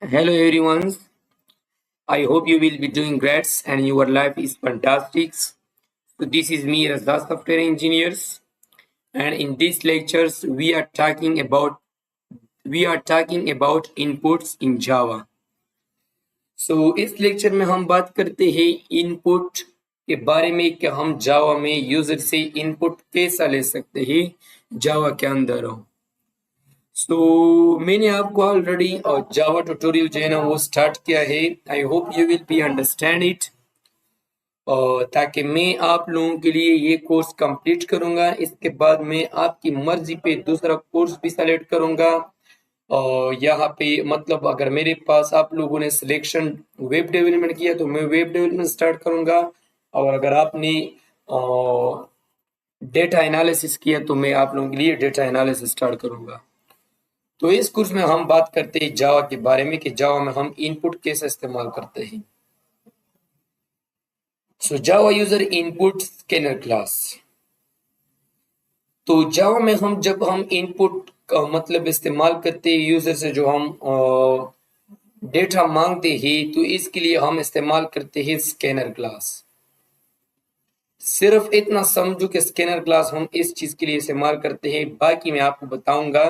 Hello everyone. I hope you will be doing great and your life is fantastic. So this is me Razda Software Engineers, and in these lectures we are talking about inputs in Java. So इस lecture में हम बात करते हैं input के बारे में कि हम जावा में यूजर से इनपुट कैसा ले सकते हैं जावा के अंदर। मैंने आपको ऑलरेडी जावा ट्यूटोरियल जो है ना वो स्टार्ट किया है। I hope you will be understand it, ताकि मैं आप लोगों के लिए ये कोर्स कंप्लीट करूंगा। इसके बाद मैं आपकी मर्जी पे दूसरा कोर्स भी सेलेक्ट करूंगा। और यहाँ पे मतलब अगर मेरे पास आप लोगों ने सिलेक्शन वेब डेवलपमेंट किया तो मैं वेब डेवलपमेंट स्टार्ट करूंगा, और अगर आपने डेटा एनालिसिस किया तो मैं आप लोगों के लिए डेटा एनालिसिस स्टार्ट करूंगा। तो इस कोर्स में हम बात करते हैं जावा के बारे में कि जावा में हम इनपुट कैसे इस्तेमाल करते हैं। सो जावा यूजर इनपुट स्कैनर क्लास। तो जावा में जब हम इनपुट का मतलब इस्तेमाल करते हैं यूजर से, जो हम डेटा मांगते हैं, तो इसके लिए हम इस्तेमाल करते हैं स्कैनर क्लास। सिर्फ इतना समझो कि स्कैनर क्लास हम इस चीज के लिए इस्तेमाल करते हैं, बाकी मैं आपको बताऊंगा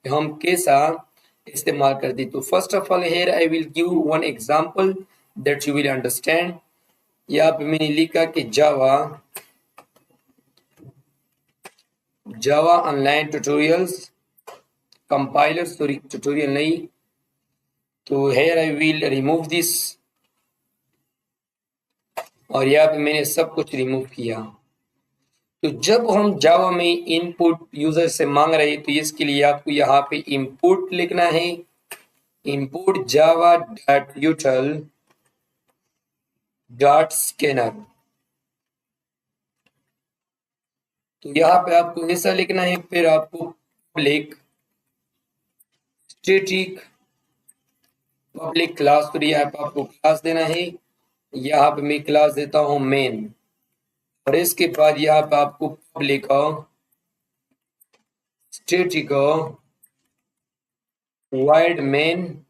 कि हम कैसा इस्तेमाल करते हैं। तो first of all here I will give one example that you will understand. यहाँ पे मैंने लिखा कि Java online tutorials compiler, sorry tutorial नहीं, तो here I will remove this, और यहाँ पे मैंने सब कुछ रिमूव किया। तो जब हम जावा में इनपुट यूजर से मांग रहे हैं तो इसके लिए आपको यहाँ पे इनपुट लिखना है, input Java dot util dot scanner. तो यहाँ पे आपको ऐसा लिखना है, फिर आपको पब्लिक स्टैटिक पब्लिक क्लास, तो यहाँ पे आपको क्लास देना है। यहाँ पे मैं क्लास देता हूँ मेन, और इसके बाद यहाँ पे आपको पब्लिक स्टैटिक वाइड मेन,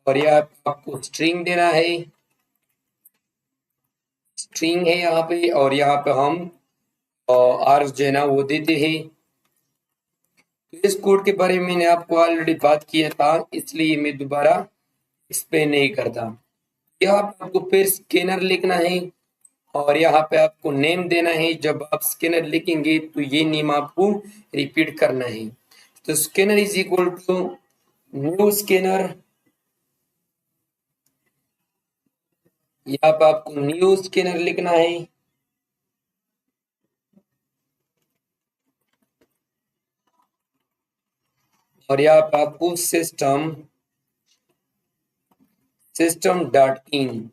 और यहाँ पे आपको स्ट्रिंग देना है, स्ट्रिंग है यहाँ पे, और यहाँ पे हम आर्ग्स जो है ना वो देते हैं। तो इस कोड के बारे में मैंने आपको ऑलरेडी बात किया था, इसलिए मैं दोबारा एक्सप्लेन नहीं करता। यहाँ पे आपको फिर स्कैनर लिखना है, और यहाँ पे आपको नेम देना है। जब आप स्कैनर लिखेंगे तो ये नेम आपको रिपीट करना है। तो scanner is equal to new scanner, यहाँ पे आपको न्यू स्कैनर लिखना है, और यहाँ पे आपको सिस्टम डॉट इन,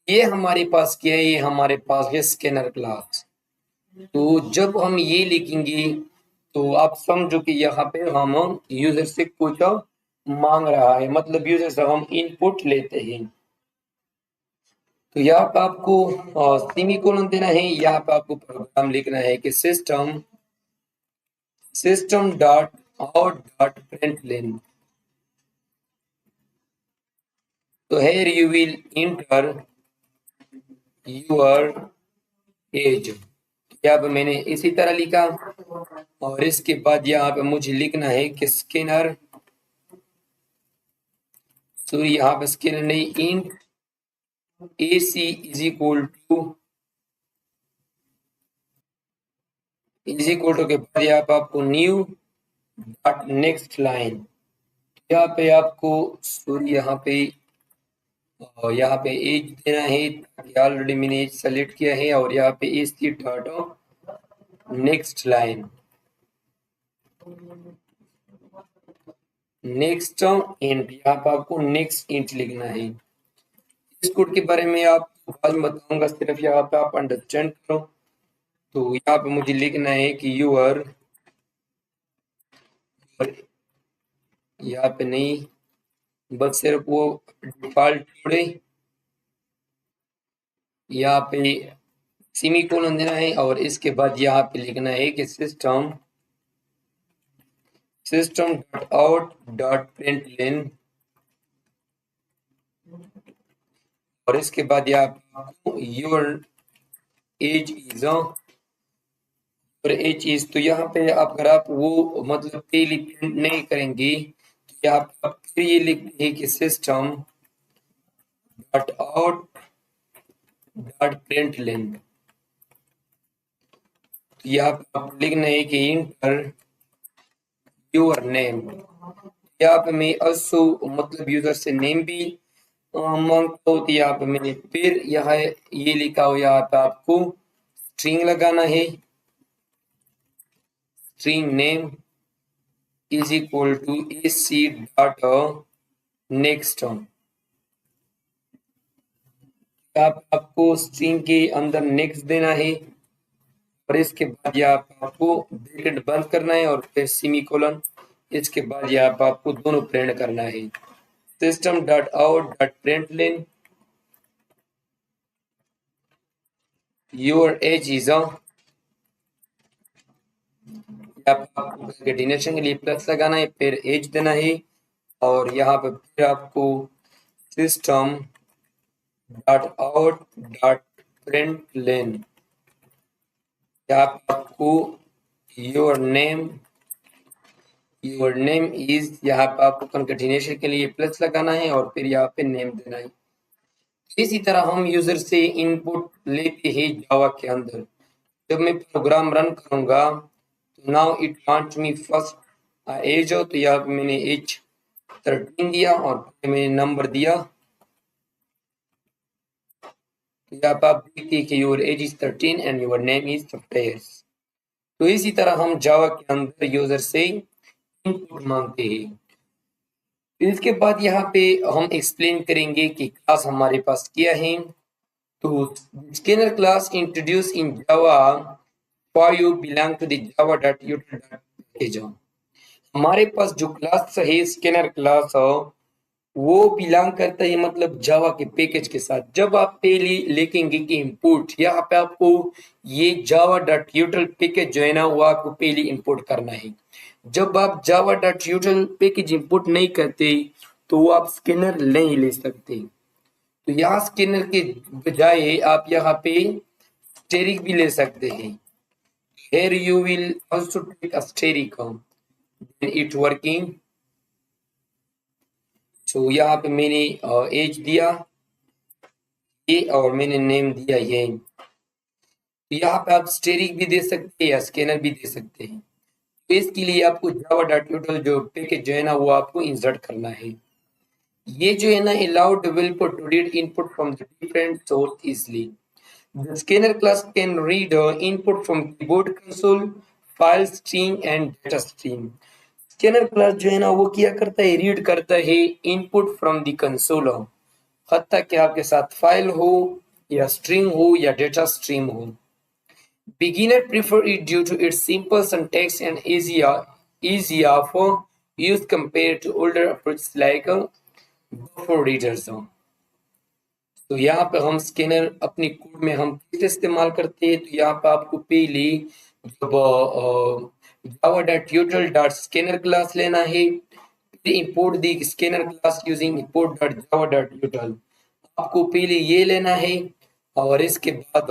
ये हमारे पास क्या है, ये हमारे पास है स्कैनर क्लास। तो जब हम ये लिखेंगे तो आप समझो कि यहाँ पे हम यूजर से कुछ मांग रहा है, मतलब यूजर से हम इनपुट लेते हैं। तो यहाँ पे आपको सेमीकोलन देना है, यहाँ पे आपको प्रोग्राम लिखना है कि system dot out dot println. तो here you will enter your age। यहाँ पे मैंने इसी तरह लिखा, और इसके बाद यहाँ पे मुझे लिखना है कि स्कैनर, सॉरी यहाँ पे स्कैनर नहीं, int AC is equal to के बाद यहाँ पे आपको न्यू डॉट नेक्स्ट लाइन, यहाँ पे आपको सॉरी यहाँ पे एज देना है, ताकि ऑलरेडी मैंने एज सेलेक्ट किया है, और यहाँ पे AC dot next line, next int, यहाँ पे आपको नेक्स्ट इंट लिखना है। इस कोड के बारे में आपको बाद में बताऊंगा, सिर्फ यहाँ पे आप अंडरस्टैंड करो। तो यहाँ पे मुझे लिखना है कि यूर, यहाँ पे नहीं, बस सिर्फ वो डिफॉल्ट जोड़े, यहाँ पे सेमीकोलन देना है, और इसके बाद यहाँ पे लिखना है कि system dot out dot println और इसके बाद यहाँ पे योर एज इज, और एज इज, तो यहाँ पे अगर आप वो मतलब पहली प्रिंट नहीं करेंगे तो यहाँ पे आप फिर ये लिखते हैं कि system dot out dot println, तो यहाँ पे आप लिखना है कि इंटर योर नेम। यहाँ पे मैं also मतलब यूजर से नेम भी मांगता हूँ, तो यहाँ पे मैंने फिर यहाँ ये लिखा हो, यहाँ पे आपको स्ट्रिंग लगाना है, string name is equal to AC dot next. आपको स्ट्रिंग के अंदर नेक्स्ट देना है, और इसके बाद यहाँ पे आपको ब्रैकेट बंद करना है और फिर सेमीकोलन, इसके बाद यहाँ पे आपको दोनों प्रिंट करना है, system dot out dot print lane your age is, आपको कंटिन्यूएशन के लिए प्लस लगाना है, फिर एज देना है, और यहाँ पे फिर आपको system dot out dot println, यहाँ पे आपको योर नेम इज, यहाँ पे आपको कंटिन्यूएशन के लिए प्लस लगाना है और फिर यहाँ पे नेम देना है। इसी तरह हम यूजर से इनपुट लेते हैं जावा के अंदर। जब मैं प्रोग्राम रन करूंगा तो now it want me first as हो, तो यहाँ पे मैंने एज 13 दिया और फिर मैंने नंबर दिया, तो यहाँ पे आप देखते हैं कि your age is 13 and your name is फ्रेयर्स। तो इसी तरह हम जावा के अंदर यूजर से इनपुट मांगते हैं। इसके बाद यहाँ पे हम एक्सप्लेन करेंगे कि क्लास हमारे पास क्या है। तो scanner class introduce in Java for you belong to the java.util.package। हमारे पास जो क्लास है स्कैनर क्लास वो बिलोंग करता है मतलब जावा के पैकेज के साथ। जब आप पहले लिखेंगे कि इंपोर्ट, यहाँ पे आपको ये java.util पैकेज जो है ना वो आपको पहले इंपोर्ट करना है। जब आप java.util पैकेज इंपोर्ट नहीं करते तो वो आप स्कैनर नहीं ले सकते। तो यहाँ स्कैनर के बजाय आप यहाँ पे स्टेरिक भी ले सकते हैं। Here you will also take a steric when it working। तो यहाँ पे मैंने एज दिया ये और मैंने नेम दिया ये। तो यहाँ पे आप स्टेरिक भी दे सकते हैं या स्कैनर भी दे सकते हैं। तो इसके लिए आपको java.util जो पैकेज जो है ना वो आपको इंसर्ट करना है। ये जो है ना allow developer to read input from the different source easily। The scanner class can read input from keyboard console, file string and data stream। Scanner class जो है ना वो क्या करता है, रीड करता है इनपुट फ्रॉम द कंसोल, हत्ता कि आपके साथ फाइल हो या स्ट्रिंग हो या डेटा स्ट्रीम हो। Beginner prefer it due to its simple syntax and easy of use compared to older approaches like buffer readers। तो यहाँ पे हम स्कैनर अपनी कोड में हम कैसे इस्तेमाल करते हैं, तो यहाँ पे आपको पहले जब java.util.scanner क्लास लेना है, फिर import the scanner class using import.java.util। आपको पहले ये लेना है और इसके बाद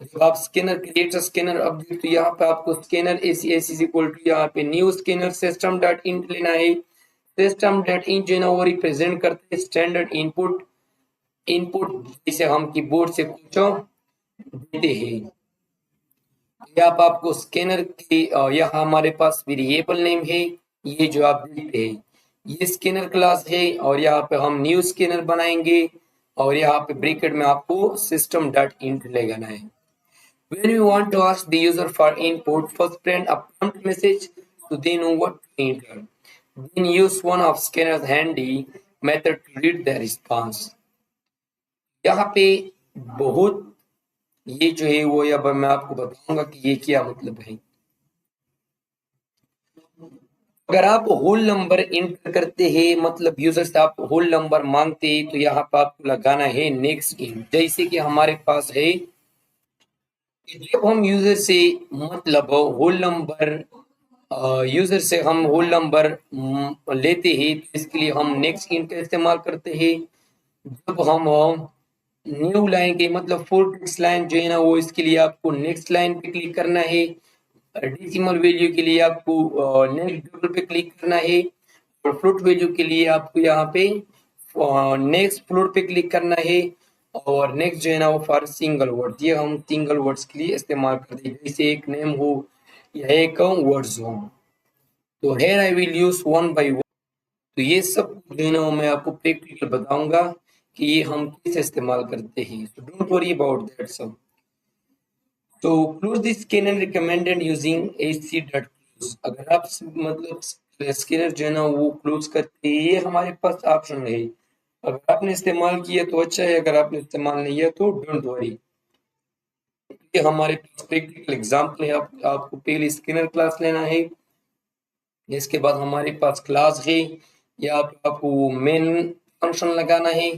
जब आप स्कैनर क्रिएट स्कैनर अपडेट, तो यहाँ पे आपको scanner s is equal to यहाँ पे new scanner system dot in लेना है। सिस्टम डॉट इन जो है ना वो रिप्रेजेंट करते हैं स्टैंडर्ड इनपुट जिसे हम कीबोर्ड से कुछ देते हैं। यहाँ पे आपको स्कैनर की यहाँ हमारे पास वेरिएबल नेम है, ये जो आप देखते हैं ये स्कैनर क्लास है, और यहाँ पे हम न्यू स्कैनर बनाएंगे और यहाँ पे ब्रैकेट में आपको सिस्टम डॉट इन लगाना है। When you want to ask the user for input, first print a prompt message so they know what to enter। Then use one of scanner's handy method to read the response। यहाँ पे बहुत ये जो है वो अब मैं आपको बताऊंगा कि ये क्या मतलब है। अगर आप होल नंबर एंटर करते हैं मतलब यूजर से आप होल नंबर मांगते हैं, तो यहाँ पे आपको लगाना है नेक्स्ट इन। जैसे कि हमारे पास है जब हम यूजर से मतलब होल नंबर यूजर से हम होल नंबर लेते हैं तो इसके लिए हम नेक्स्ट इन का इस्तेमाल करते हैं। जब हम न्यू लाइन के मतलब फुल टेक्स्ट लाइन जो है ना, वो इसके लिए आपको नेक्स्ट लाइन पे क्लिक करना है। डेसिमल वैल्यू के लिए आपको नेक्स्ट डबल पे क्लिक करना है, और फ्लोट वैल्यू के लिए आपको यहाँ पे नेक्स्ट फ्लोट पे क्लिक करना है, और नेक्स्ट जो है ना वो फॉर सिंगल वर्ड, ये हम सिंगल वर्ड्स के लिए इस्तेमाल करते हैं, जैसे एक नेम हो या एक वर्ड्स हो। तो here I will use one by one. तो ये सब जो है ना मैं आपको प्रैक्टिकल बताऊंगा कि ये हम कैसे इस्तेमाल करते हैं, so don't worry about that सब। तो close the scanner recommended using AC dot close. अगर आप मतलब स्कैनर जो है ना वो क्लोज करते हैं, ये हमारे पास ऑप्शन है। अगर आपने इस्तेमाल किया तो अच्छा है, अगर आपने इस्तेमाल नहीं किया तो डोंट वरी। ये हमारे पास प्रैक्टिकल एग्जाम्पल है। आपको पहले स्कैनर क्लास लेना है, इसके बाद हमारे पास क्लास है, यहाँ पे आपको मेन फंक्शन लगाना है,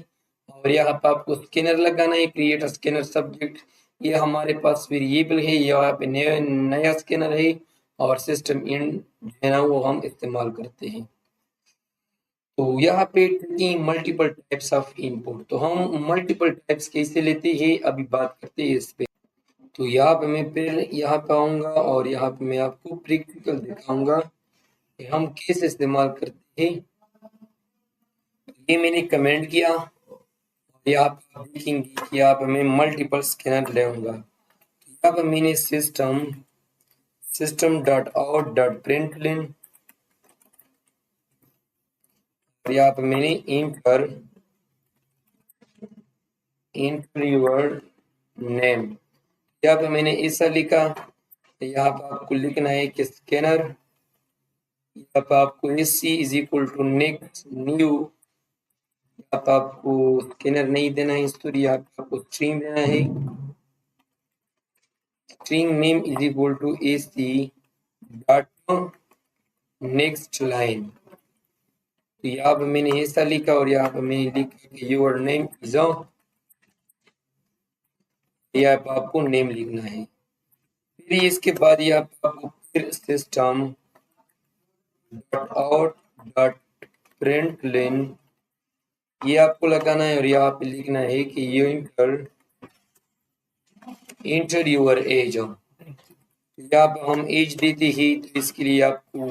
और यहाँ पे आपको स्कैनर लगाना है, क्रिएट स्कैनर सब्जेक्ट। ये हमारे पास वेरिएबल है, यहाँ पे नया स्कैनर है, और सिस्टम इन है ना वो हम इस्तेमाल करते हैं। तो यहाँ पे मल्टीपल टाइप्स ऑफ इनपुट, तो हम मल्टीपल टाइप्स कैसे लेते हैं अभी बात करते हैं इस पे। तो यहाँ पे मैं फिर यहाँ पे आऊंगा, और यहाँ पे मैं आपको प्रैक्टिकल दिखाऊंगा कि हम कैसे इस्तेमाल करते हैं। ये मैंने कमेंट किया, और यहाँ पे आप देखेंगे कि यहाँ पे मैं मल्टीपल स्कैनर ले आऊंगा। यहाँ पे मैंने system dot out dot println, और यहाँ पे मैंने इंटर योर नेम, यहाँ पे मैंने ऐसा लिखा। यहाँ पे आपको लिखना है कि स्कैनर, यहाँ पे आपको AC is equal to next new, यहाँ पे आपको स्कैनर नहीं देना है, स्टोरी यहाँ पे आपको स्ट्रिंग देना है। String name is equal to AC dot next line. तो यहाँ पे मैंने ऐसा लिखा, और यहाँ पे मैंने लिखा कि योर नेम इज, यहाँ पे आपको नेम लिखना है। फिर इसके बाद यहाँ पे आपको फिर system dot out dot println ये आपको लगाना है, और यहाँ पे लिखना है कि यू इंटर योर एज। यहाँ पे हम एज देते ही, तो इसके लिए आपको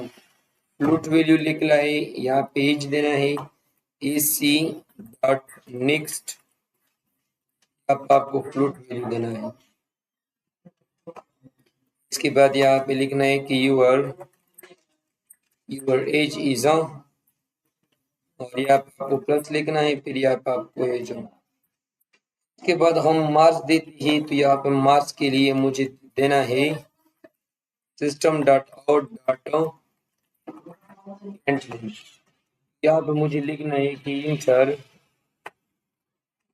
फ्लोट वैल्यू लिखना है, यहाँ पे एज देना है एसी डॉट नेक्स्ट, आपको फ्लोट वैल्यू देना है। इसके बाद यहाँ पे लिखना है कि यूर एज इज, और यहाँ पे आपको प्लस लिखना है, फिर यहाँ पे आपको एज। इसके बाद हम मार्क्स देते हैं, तो यहाँ पे मार्क्स के लिए मुझे देना है सिस्टम डॉट आउट डॉट यहाँ पे मुझे लिखना है कि इंटर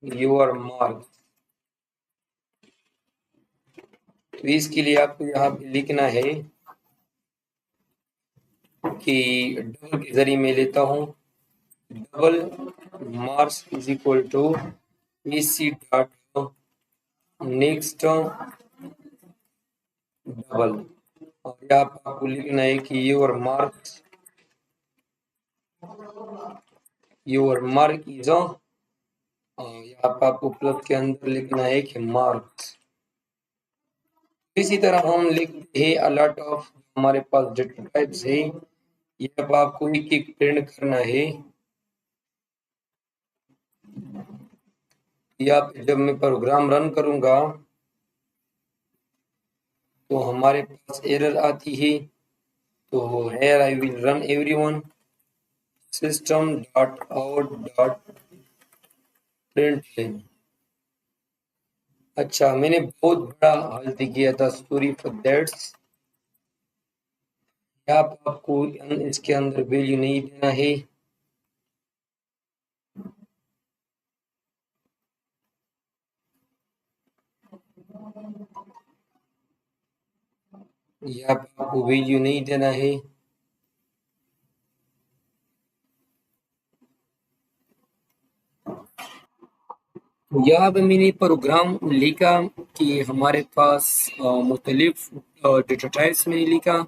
योर मार्क्स। तो इसके लिए आपको यहाँ पे लिखना है कि डबल के जरिए मैं लेता हूँ, double marks is equal to AC dot next double, और यहाँ पे आपको लिखना है कि योर मार्क इज, यहाँ पे आपको प्लस के अंदर लिखना है कि मार्क्स। इसी तरह हम लिखते हैं अलॉट ऑफ, हमारे पास डेटा टाइप्स है, यहाँ पे आपको एक एक प्रिंट करना है। यहाँ पे जब मैं प्रोग्राम रन करूंगा तो हमारे पास एरर आती है। तो here I will run everyone system dot out dot println. अच्छा, मैंने बहुत बड़ा गलती किया था, सॉरी फॉर दैट। यहाँ पे आपको इसके अंदर वैल्यू नहीं देना है, यहाँ पे आपको वैल्यू नहीं देना है। यहाँ पे मैंने प्रोग्राम लिखा कि हमारे पास मुख्तलिफ डेटा टाइप्स मैंने लिखा,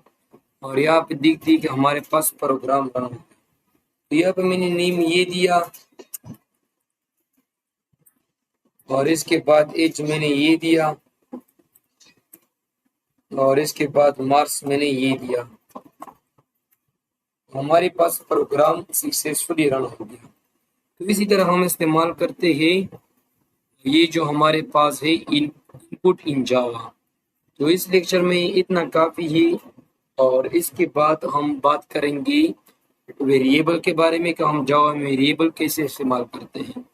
और यहाँ पे दिखती कि हमारे पास प्रोग्राम रन। तो यहाँ पे मैंने नेम ये दिया, और इसके बाद एज मैंने ये दिया और इसके बाद मार्क्स मैंने ये दिया। हमारे पास प्रोग्राम सक्सेसफुली रन हो गया। तो इसी तरह हम इस्तेमाल करते हैं ये जो हमारे पास है इनपुट इन जावा। तो इस लेक्चर में इतना काफ़ी है और इसके बाद हम बात करेंगे वेरिएबल के बारे में कि हम जावा में वेरिएबल कैसे इस्तेमाल करते हैं।